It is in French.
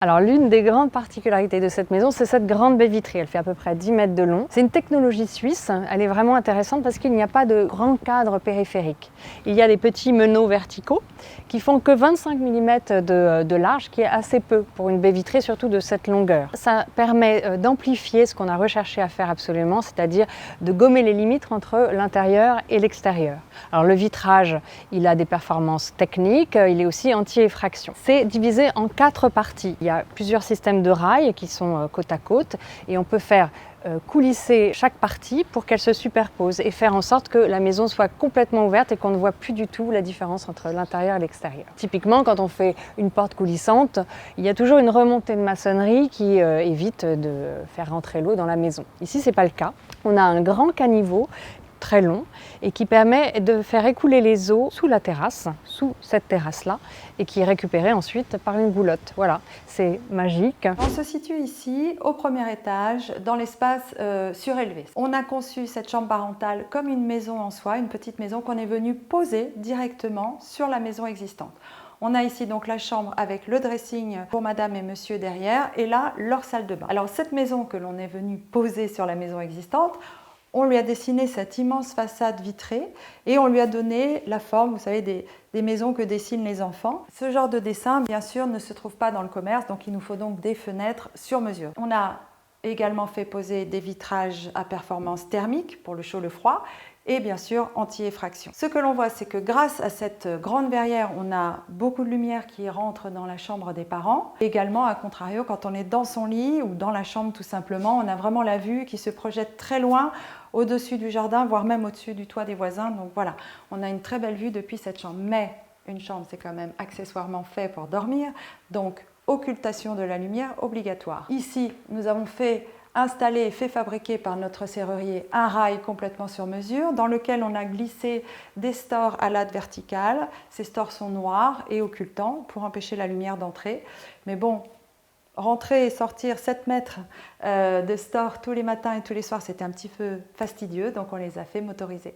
Alors l'une des grandes particularités de cette maison, c'est cette grande baie vitrée. Elle fait à peu près 10 mètres de long. C'est une technologie suisse. Elle est vraiment intéressante parce qu'il n'y a pas de grand cadre périphérique. Il y a des petits meneaux verticaux qui font que 25 mm de large, qui est assez peu pour une baie vitrée, surtout de cette longueur. Ça permet d'amplifier ce qu'on a recherché à faire absolument, c'est-à-dire de gommer les limites entre l'intérieur et l'extérieur. Alors le vitrage, il a des performances techniques, il est aussi anti-effraction. C'est divisé en 4 parties. Il y a plusieurs systèmes de rails qui sont côte à côte et on peut faire coulisser chaque partie pour qu'elle se superpose et faire en sorte que la maison soit complètement ouverte et qu'on ne voit plus du tout la différence entre l'intérieur et l'extérieur. Typiquement, quand on fait une porte coulissante, il y a toujours une remontée de maçonnerie qui évite de faire rentrer l'eau dans la maison. Ici, ce n'est pas le cas. On a un grand caniveau très long et qui permet de faire écouler les eaux sous la terrasse, sous cette terrasse-là, et qui est récupérée ensuite par une goulotte. Voilà, c'est magique. On se situe ici, au premier étage, dans l'espace surélevé. On a conçu cette chambre parentale comme une maison en soi, une petite maison qu'on est venu poser directement sur la maison existante. On a ici donc la chambre avec le dressing pour madame et monsieur derrière, et là, leur salle de bain. Alors cette maison que l'on est venu poser sur la maison existante, on lui a dessiné cette immense façade vitrée et on lui a donné la forme, vous savez, des maisons que dessinent les enfants. Ce genre de dessin, bien sûr, ne se trouve pas dans le commerce, donc il nous faut donc des fenêtres sur mesure. On a également fait poser des vitrages à performance thermique pour le chaud, le froid, et bien sûr anti-effraction. Ce que l'on voit, c'est que grâce à cette grande verrière, on a beaucoup de lumière qui rentre dans la chambre des parents. Également, à contrario, quand on est dans son lit ou dans la chambre tout simplement, on a vraiment la vue qui se projette très loin au-dessus du jardin, voire même au-dessus du toit des voisins. Donc voilà, on a une très belle vue depuis cette chambre. Mais une chambre, c'est quand même accessoirement fait pour dormir, donc occultation de la lumière obligatoire. Ici, nous avons fait installé et fait fabriquer par notre serrurier un rail complètement sur mesure dans lequel on a glissé des stores à latte verticale. Ces stores sont noirs et occultants pour empêcher la lumière d'entrer. Mais bon, rentrer et sortir 7 mètres de stores tous les matins et tous les soirs, c'était un petit peu fastidieux, donc on les a fait motoriser.